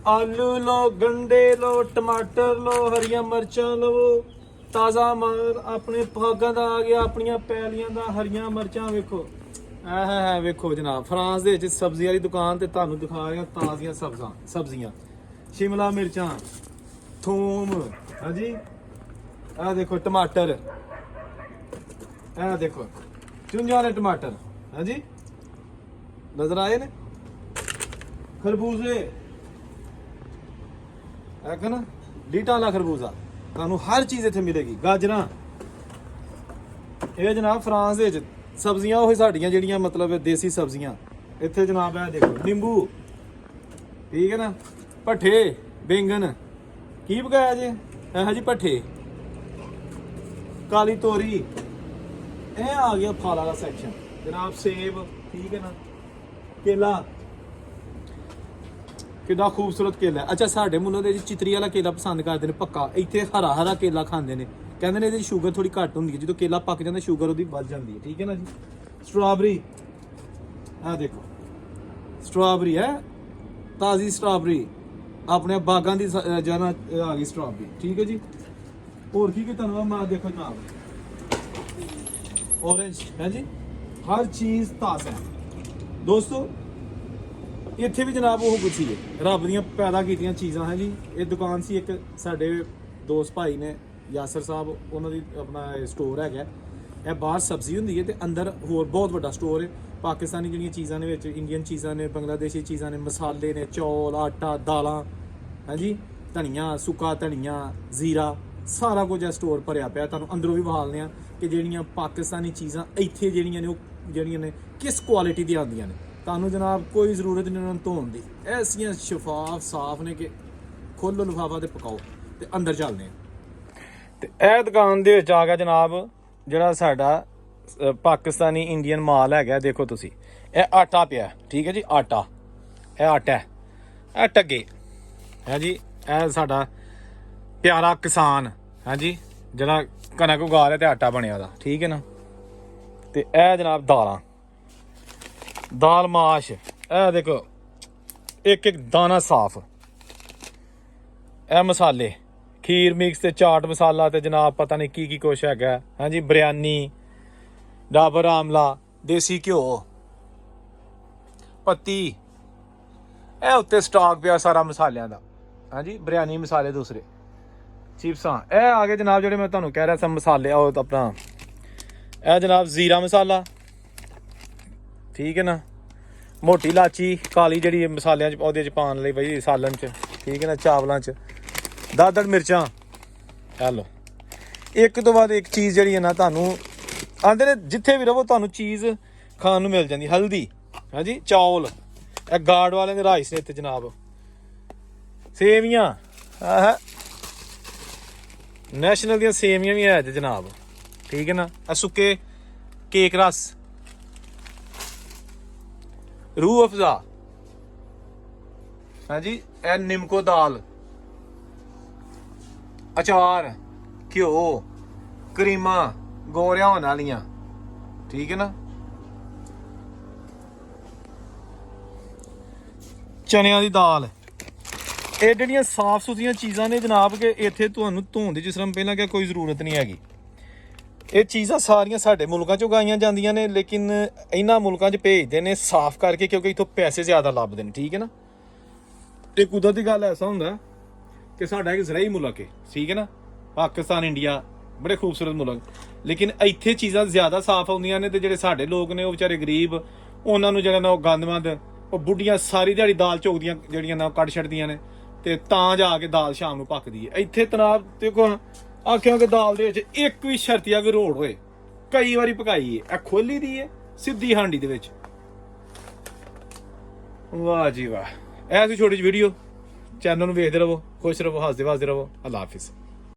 आलू लो, गंडे लो, टमाटर लो, हरिया मिर्चां लो, ताज़ा माल अपने भागां दा आ गया, अपनियां पैलियां दा हरिया मिर्चां वेखो। है वेखो जनाब, फ्रांस दे विच सब्जी वाली दुकान ते तुहानूं दिखा रहा ताज़ियां सब्जियां, शिमला मिर्चां, थूम, हाँ जी, आ देखो टमाटर, आ देखो चुंझां वाले टमाटर, हाँ जी नजर आए ने, खरबूजे है ना, लीटा वाला खरबूजा, तुहानूं हर चीज़ इत्थे मिलेगी। गाजरां, ये जनाब फ्रांस दे विच सब्जियां ओही साडियां जिहड़ियां मतलब देसी सब्जियां इत्थे जनाब। है देखो नींबू, ठीक है ना, भट्ठे, बैंगन की पकाया जे, है जी भट्ठे, काली तोरी, ये आ गया फल वाला सैक्शन जनाब। सेब, ठीक है ना, केला, कितना खूबसूरत केला है। अच्छा साढ़े मुल्लों दे चितरी वाला केला पसंद करते हैं पक्का, इत्थे हरा हरा केला खांदे ने, कहंदे ने इहदे शुगर थोड़ी घट होंदी है, जो केला पक जाता शुगर उहदी वध जाती है, ठीक है ना जी। स्ट्रॉबेरी, आ देखो स्ट्रॉबेरी है, ताज़ी स्ट्रॉबेरी अपने बागां दी जाना आ गई स्ट्रॉबेरी, ठीक है जी। होर की तुहानूं मैं देखो जनाब, ऑरेंज है जी, हर चीज़ ताज़ा है दोस्तों। ਇੱਥੇ ਵੀ ਜਨਾਬ ਉਹ ਕੁਛ ਹੀ ਹੈ, ਰੱਬ ਦੀਆਂ ਪੈਦਾ ਕੀਤੀਆਂ ਚੀਜ਼ਾਂ ਹੈ ਜੀ। ਇਹ ਦੁਕਾਨ ਸੀ ਇੱਕ ਸਾਡੇ ਦੋਸਤ ਭਾਈ ਨੇ ਯਾਸਰ ਸਾਹਿਬ, ਉਹਨਾਂ ਦੀ ਆਪਣਾ ਸਟੋਰ ਹੈਗਾ। ਇਹ ਬਾਹਰ ਸਬਜ਼ੀ ਹੁੰਦੀ ਹੈ ਤੇ ਅੰਦਰ ਹੋਰ ਬਹੁਤ ਵੱਡਾ ਸਟੋਰ ਹੈ। ਪਾਕਿਸਤਾਨੀ ਜਿਹੜੀਆਂ ਚੀਜ਼ਾਂ ਨੇ ਵਿੱਚ, ਇੰਡੀਅਨ ਚੀਜ਼ਾਂ ਨੇ, ਬੰਗਲਾਦੇਸ਼ੀ ਚੀਜ਼ਾਂ ਨੇ, ਮਸਾਲੇ ਨੇ, ਚੌਲ, ਆਟਾ, ਦਾਲਾਂ, ਹਾਂਜੀ ਧਨੀਆ, ਸੁੱਕਾ ਧਨੀਆ, ਜ਼ੀਰਾ, ਸਾਰਾ ਕੁਝ ਇਹ ਸਟੋਰ ਭਰਿਆ ਪਿਆ। ਤੁਹਾਨੂੰ ਅੰਦਰੋਂ ਵੀ ਵਿਖਾਲਦੇ ਹਾਂ ਕਿ ਜਿਹੜੀਆਂ ਪਾਕਿਸਤਾਨੀ ਚੀਜ਼ਾਂ ਇੱਥੇ ਜਿਹੜੀਆਂ ਨੇ ਉਹ ਜਿਹੜੀਆਂ ਨੇ ਕਿਸ ਕੁਆਲਿਟੀ ਦੀਆਂ ਆਉਂਦੀਆਂ ਨੇ। ਤੁਹਾਨੂੰ ਜਨਾਬ ਕੋਈ ਜ਼ਰੂਰਤ ਨਹੀਂ ਉਹਨਾਂ ਨੂੰ ਧੋਣ ਦੀ, ਐਸੀਆਂ ਸ਼ਫਾਫ ਸਾਫ਼ ਨੇ ਕਿ ਖੋਲੋ ਲਿਫਾਫਾ ਤੇ ਪਕਾਓ ਤੇ ਅੰਦਰ ਚੱਲਦੇ ਆ। ਤੇ ਇਹ ਦੁਕਾਨ ਦੇ ਵਿੱਚ ਆ ਗਿਆ ਜਨਾਬ ਜਿਹੜਾ ਸਾਡਾ ਪਾਕਿਸਤਾਨੀ ਇੰਡੀਅਨ ਮਾਲ ਹੈਗਾ। ਦੇਖੋ ਤੁਸੀਂ ਇਹ ਆਟਾ ਪਿਆ, ਠੀਕ ਹੈ ਜੀ, ਆਟਾ, ਇਹ ਆਟਾ ਹੈ, ਇਹ ਟੱਗੇ ਹੈ ਜੀ, ਇਹ ਸਾਡਾ ਪਿਆਰਾ ਕਿਸਾਨ ਹੈ ਜੀ ਜਿਹੜਾ ਕਣਕ ਉਗਾ ਰਿਹਾ ਤੇ ਆਟਾ ਬਣਿਆ ਉਹਦਾ, ਠੀਕ ਹੈ ਨਾ। ਤੇ ਇਹ ਜਨਾਬ ਦਾਲਾਂ, दाल माश, ए देखो एक एक दाना साफ, ए मसाले, खीर मिक्स ते चाट मसाला ते जनाब पता नहीं की कुछ है, हाँ जी, बिरयानी, डाबर आमला, देसी घ्यो, पत्ती, ए उत्ते स्टॉक पिया सारा मसालियां दा, हाँ जी, बिरयानी मसाले दूसरे, चिप्सां, ए आ गए जनाब जेह्ड़े मैं तुहानूं कह रहा था मसाले अपना, ए जनाब ज़ीरा मसाला, ठीक है ना, मोटी इलाची काली जी मसालियां च पाने लई बई सालन च, ठीक है ना, चावलों च, दादड़ मिर्चां, हेलो एक तो बाद एक चीज़ जी है ना तुहानूं आंदे ने जिथे भी रवो तुहानूं चीज़ खाण नूं मिल जाती। हल्दी, हाँ जी, चौल, ए गार्ड वाले दे राइस ने इत्थे जनाब, सेवियां, नैशनल दियां सेवियां भी है जनाब, ठीक है ना, सुक्के केक रस, रूह अफजा, हाँ जी, ए निमको दाल, अचार, घ्यो, करीमा गोरियां होने वालियां, ठीक है ना, चनिया दी दाल, ਇਹ ਜਿਹੜੀਆਂ ਸਾਫ਼ ਸੁਥਰੀਆਂ ਚੀਜ਼ਾਂ ਨੇ ਜਨਾਬ ਕਿ ਇੱਥੇ ਤੁਹਾਨੂੰ ਧੋਣ ਦੀ ਜਿਸ ਤਰ੍ਹਾਂ ਪਹਿਲਾਂ ਕਿਹਾ ਕੋਈ ਜ਼ਰੂਰਤ ਨਹੀਂ ਹੈਗੀ। ਇਹ ਚੀਜ਼ਾਂ ਸਾਰੀਆਂ ਸਾਡੇ ਮੁਲਕਾਂ 'ਚ ਉਗਾਈਆਂ ਜਾਂਦੀਆਂ ਨੇ ਲੇਕਿਨ ਇਹਨਾਂ ਮੁਲਕਾਂ 'ਚ ਭੇਜਦੇ ਨੇ ਸਾਫ਼ ਕਰਕੇ ਕਿਉਂਕਿ ਇੱਥੋਂ ਪੈਸੇ ਜ਼ਿਆਦਾ ਲੱਭਦੇ ਨੇ, ਠੀਕ ਹੈ ਨਾ। ਤੇ ਕੁਦਰਤੀ ਗੱਲ ਐਸਾ ਹੁੰਦਾ ਕਿ ਸਾਡਾ ਇੱਕ ਜ਼ਰਾਈ ਮੁਲਕ ਹੈ, ਠੀਕ ਹੈ ਨਾ, ਪਾਕਿਸਤਾਨ, ਇੰਡੀਆ ਬੜੇ ਖੂਬਸੂਰਤ ਮੁਲਕ, ਲੇਕਿਨ ਇੱਥੇ ਚੀਜ਼ਾਂ ਜ਼ਿਆਦਾ ਸਾਫ਼ ਆਉਂਦੀਆਂ ਨੇ ਤੇ ਜਿਹੜੇ ਸਾਡੇ ਲੋਕ ਨੇ ਉਹ ਵਿਚਾਰੇ ਗਰੀਬ, ਉਹਨਾਂ ਨੂੰ ਜਿਹੜਾ ਨਾ ਉਹ ਗੰਦਮੰਦ, ਉਹ ਬੁੱਢੀਆਂ ਸਾਰੀ ਦਿਹਾੜੀ ਦਾਲ ਝੋਕਦੀਆਂ ਜਿਹੜੀਆਂ ਨਾ ਕੱਢ ਛੱਡਦੀਆਂ ਨੇ ਤੇ ਤਾਂ ਜਾ ਕੇ ਦਾਲ ਸ਼ਾਮ ਨੂੰ ਪੱਕਦੀ ਹੈ। ਇੱਥੇ ਤਨਾਬ ਦੇਖੋ ਆਖਿਆ ਕਿ ਦਾਲ ਦੇ ਵਿੱਚ ਇੱਕ ਵੀ ਸ਼ਰਤੀਆ ਵੀ ਰੋੜ ਹੋਏ, ਕਈ ਵਾਰੀ ਪਕਾਈ ਹੈ, ਇਹ ਖੋਲੀ ਦੀ ਹੈ ਸਿੱਧੀ ਹਾਂਡੀ ਦੇ ਵਿੱਚ। ਵਾਹ ਜੀ ਵਾਹ, ਐਸੀ ਛੋਟੀ ਜਿਹੀ ਵੀਡੀਓ, ਚੈਨਲ ਨੂੰ ਵੇਖਦੇ ਰਹੋ, ਖੁਸ਼ ਰਹੋ, ਹੱਸਦੇ ਵਸਦੇ ਰਹੋ। ਅੱਲਾ ਹਾਫਿਜ਼।